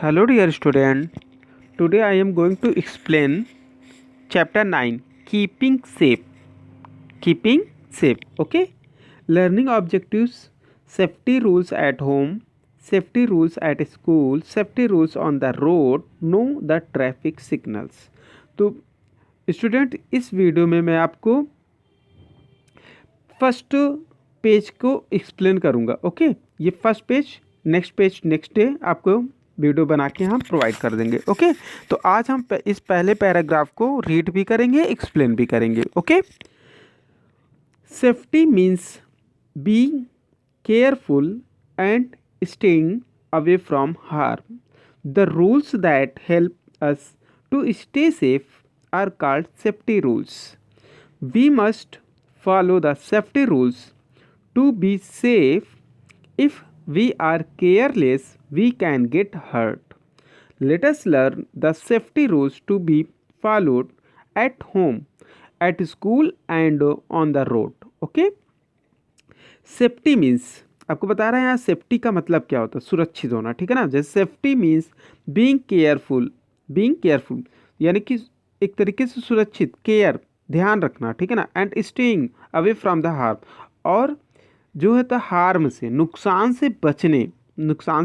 Hello dear student, today I am going to explain chapter 9 keeping safe. Keeping safe, okay? Learning objectives, safety rules at home, safety rules at school, safety rules on the road, know the traffic signals. तो student इस video में मैं आपको first page को explain करूंगा, okay? ये first page next day आपको video बना के हम प्रोवाइड कर देंगे, ओके? तो आज हम इस पहले पैराग्राफ को रीड भी करेंगे, एक्सप्लेन भी करेंगे, okay? Safety means being careful and staying away from harm. The rules that help us to stay safe are called safety rules. We must follow the safety rules to be safe. If we are careless, we can get hurt. Let us learn the safety rules to be followed at home, at school and on the road. Okay? Safety means आपको बता रहे हैं यहाँ safety का मतलब क्या होता है, सुरक्षित होना, ठीक है ना? जैसे सेफ्टी मीन्स बीइंग केयरफुल यानी कि एक तरीके से सुरक्षित, केयर ध्यान रखना, ठीक है ना? And staying away from the harm, और जो है तो हार्म से, नुकसान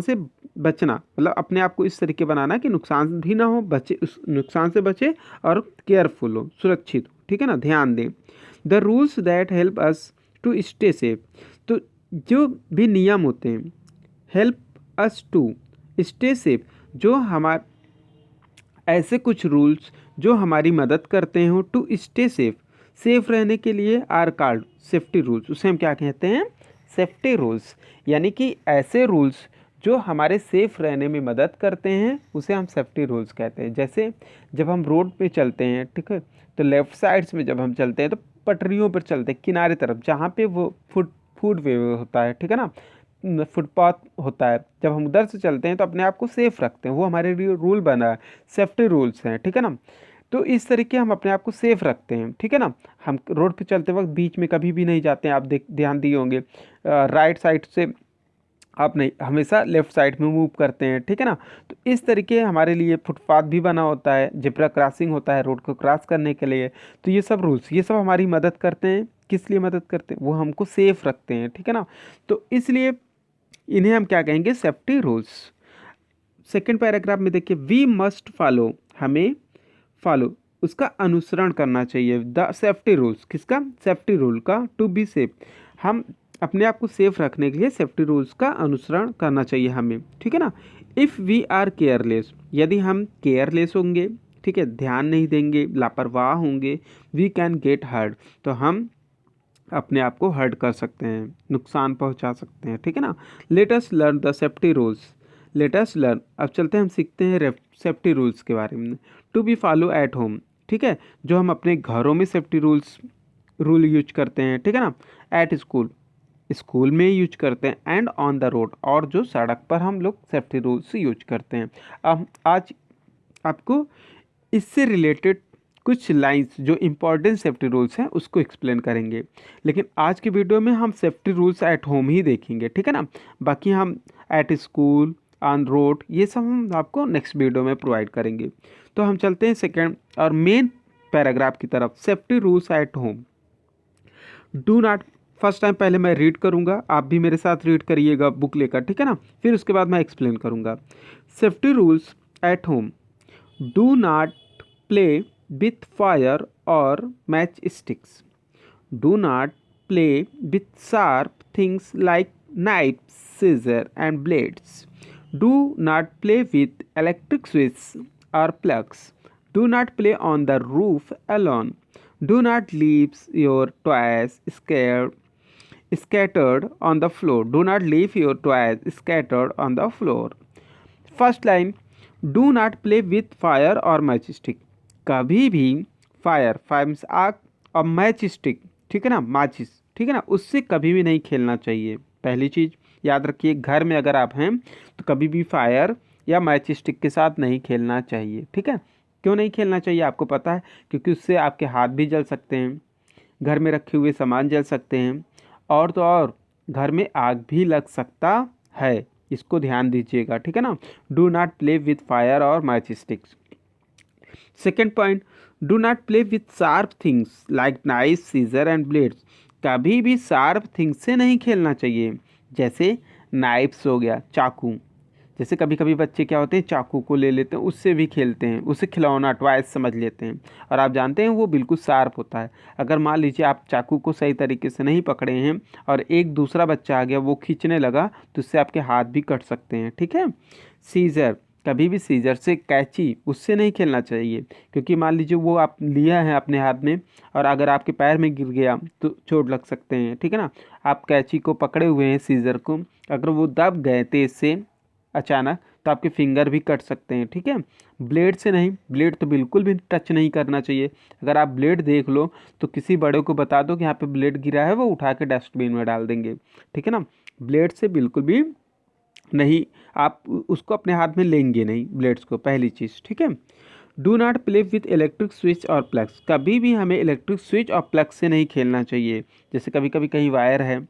से बचना, मतलब अपने आप को इस तरीके बनाना कि नुकसान भी ना हो, बचे, उस नुकसान से बचे और केयरफुल हो, सुरक्षित हो, ठीक है ना? ध्यान दें. The rules that help us to stay safe. तो जो भी नियम होते हैं, help us to stay safe, जो हमारे ऐसे कुछ रूल्स जो हमारी मदद करते हो टू स्टे सेफ रहने के लिए आर कॉल्ड सेफ्टी रूल्स. उसे हम क्या कहते हैं? Safety rules. यानी कि ऐसे रूल्स जो हमारे सेफ रहने में मदद करते हैं उसे हम सेफ्टी रूल्स कहते हैं. जैसे जब हम रोड पे चलते हैं, ठीक है, तो लेफ़्ट साइड्स में जब हम चलते हैं तो पटरियों पर चलते हैं, किनारे तरफ जहाँ पे वो फुटवे होता है, ठीक है ना, फुटपाथ होता है, जब हम उधर से चलते हैं तो अपने आप को सेफ रखते हैं. वो हमारे लिए रूल बना है, सेफ्टी रूल्स हैं, ठीक है ना? तो इस तरीके हम अपने आप को सेफ रखते हैं, ठीक है ना? हम रोड पे चलते वक्त बीच में कभी भी नहीं जाते हैं. आप ध्यान दिए होंगे, राइट साइड से आप नहीं, हमेशा लेफ़्ट साइड में मूव करते हैं, ठीक है ना? तो इस तरीके हमारे लिए फुटपाथ भी बना होता है, जेब्रा क्रॉसिंग होता है रोड को क्रॉस करने के लिए. तो ये सब रूल्स, ये सब हमारी मदद करते हैं. किस लिए मदद करते हैं? वो हमको सेफ रखते हैं, ठीक है ना? तो इसलिए इन्हें हम क्या कहेंगे? Safety rules. सेकेंड पैराग्राफ में देखिए, वी मस्ट फॉलो, हमें फॉलो, उसका अनुसरण करना चाहिए. द सेफ्टी रूल्स, किसका? सेफ्टी रूल का. टू बी सेफ, हम अपने आप को सेफ रखने के लिए सेफ्टी रूल्स का अनुसरण करना चाहिए हमें, ठीक है ना? इफ़ वी आर केयरलेस, यदि हम केयरलेस होंगे, ठीक है, ध्यान नहीं देंगे, लापरवाह होंगे, वी कैन गेट हर्ट, तो हम अपने आप को हर्ट कर सकते हैं, नुकसान पहुंचा सकते हैं, ठीक है ना? Let us learn the safety rules. Let us learn, अब चलते हैं, हम सीखते हैं सेफ्टी रूल्स के बारे में. To be follow at home, ठीक है, जो हम अपने घरों में सेफ्टी रूल यूज करते हैं, ठीक है ना? एट स्कूल में यूज करते हैं. एंड ऑन द रोड, और जो सड़क पर हम लोग सेफ्टी रूल्स यूज करते हैं. अब आज आपको इससे रिलेटेड कुछ लाइंस जो इम्पॉर्टेंट सेफ्टी रूल्स हैं उसको एक्सप्लेन करेंगे. लेकिन आज की वीडियो में हम सेफ्टी रूल्स एट होम ही देखेंगे, ठीक है ना? बाकी हम एट स्कूल, ऑन रोड, ये सब हम आपको नेक्स्ट वीडियो में प्रोवाइड करेंगे. तो हम चलते हैं सेकेंड और मेन पैराग्राफ की तरफ. Safety rules at home. Do not, first time पहले मैं रीड करूंगा, आप भी मेरे साथ रीड करिएगा बुक लेकर, ठीक है ना? फिर उसके बाद मैं एक्सप्लेन करूंगा. Safety rules at home. Do not play with fire or matchsticks. Do not play with sharp things like knives, scissors, and blades. Do not play with electric switches or plugs. Do not play on the roof alone. Do not leave your toys scattered on the floor. Do not leave your toys scattered on the floor. First line, do not play with fire or matchstick. कभी भी fire means आग, और match stick, ठीक है ना, माचिस, ठीक है ना, उससे कभी भी नहीं खेलना चाहिए. पहली चीज़ याद रखिए, घर में अगर आप हैं तो कभी भी फायर या मैच स्टिक के साथ नहीं खेलना चाहिए, ठीक है? क्यों नहीं खेलना चाहिए आपको पता है? क्योंकि उससे आपके हाथ भी जल सकते हैं, घर में रखे हुए सामान जल सकते हैं, और तो और घर में आग भी लग सकता है. इसको ध्यान दीजिएगा, ठीक है ना। Do not play with fire और match sticks. Second point, do not play with sharp things like knife, scissor and blades. कभी भी शार्प थिंग्स से नहीं खेलना चाहिए, जैसे नाइफ्स हो गया, चाकू। जैसे कभी कभी बच्चे क्या होते हैं, चाकू को ले लेते हैं, उससे भी खेलते हैं, उसे खिलौना टॉयज समझ लेते हैं, और आप जानते हैं वो बिल्कुल शार्प होता है। अगर मान लीजिए आप चाकू को सही तरीके से नहीं पकड़े हैं और एक दूसरा बच्चा आ गया, वो खींचने लगा, तो उससे आपके हाथ भी कट सकते हैं, ठीक है। सीजर, कभी भी सीजर से, कैंची, उससे नहीं खेलना चाहिए, क्योंकि मान लीजिए वो आप लिया है अपने हाथ में और अगर आपके पैर में गिर गया तो चोट लग सकते हैं, ठीक है ना। आप कैंची को पकड़े हुए हैं, सीजर को, अगर वो दब गए तेज से अचानक, तो आपके फिंगर भी कट सकते हैं, ठीक है। ब्लेड से नहीं, ब्लेड तो बिल्कुल भी टच नहीं करना चाहिए। अगर आप ब्लेड देख लो तो किसी बड़े को बता दो कि यहाँ पे ब्लेड गिरा है, वो उठा के डस्टबिन में डाल देंगे, ठीक है ना। ब्लेड से बिल्कुल भी नहीं, आप उसको अपने हाथ में लेंगे नहीं, ब्लेड्स को, पहली चीज़, ठीक है। Do not play with electric switch और प्लग्स। कभी भी हमें इलेक्ट्रिक स्विच और प्लग से नहीं खेलना चाहिए। जैसे कभी कभी कहीं वायर है,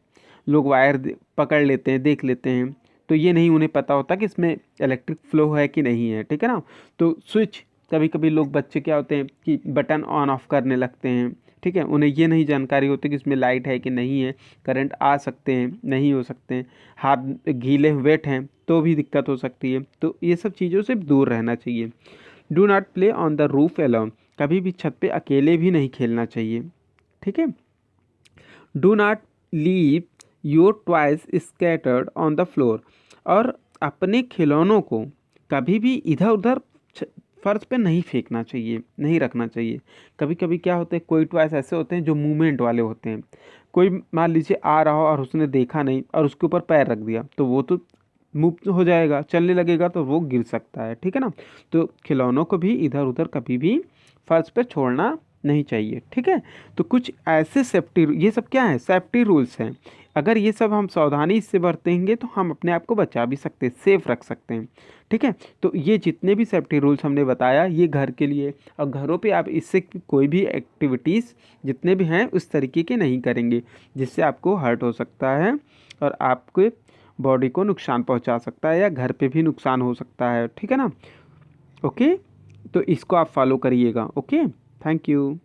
लोग वायर पकड़ लेते हैं, देख लेते हैं, तो ये नहीं उन्हें पता होता कि इसमें इलेक्ट्रिक फ्लो है कि नहीं है, ठीक है ना। तो स्विच, कभी कभी लोग बच्चे क्या होते हैं कि बटन ऑन ऑफ करने लगते हैं, ठीक है, उन्हें ये नहीं जानकारी होती कि इसमें लाइट है कि नहीं है, करंट आ सकते हैं, नहीं हो सकते हैं, हाथ गीले वेट हैं तो भी दिक्कत हो सकती है, तो ये सब चीज़ों से दूर रहना चाहिए। Do not play on the roof alone. कभी भी छत पे अकेले भी नहीं खेलना चाहिए, ठीक है। Do not leave your toys scattered on the floor. और अपने खिलौनों को कभी भी इधर उधर फर्श पे नहीं फेंकना चाहिए, नहीं रखना चाहिए। कभी कभी क्या होते हैं, कोई टॉयज ऐसे होते हैं जो मूवमेंट वाले होते हैं। कोई मान लीजिए आ रहा हो और उसने देखा नहीं और उसके ऊपर पैर रख दिया, तो वो तो मूव हो जाएगा, चलने लगेगा, तो वो गिर सकता है, ठीक है ना। तो खिलौनों को भी इधर उधर कभी भी फर्श पे छोड़ना नहीं चाहिए, ठीक है। तो कुछ ऐसे सेफ्टी, ये सब क्या है, सेफ्टी रूल्स हैं। अगर ये सब हम सावधानी से बरतेंगे तो हम अपने आप को बचा भी सकते हैं, सेफ रख सकते हैं, ठीक है। तो ये जितने भी सेफ्टी रूल्स हमने बताया, ये घर के लिए, और घरों पे आप इससे कोई भी एक्टिविटीज़ जितने भी हैं उस तरीके के नहीं करेंगे, जिससे आपको हर्ट हो सकता है और आपके बॉडी को नुकसान पहुंचा सकता है या घर पे भी नुकसान हो सकता है, ठीक है ना। ओके, तो इसको आप फॉलो करिएगा। Okay, thank you.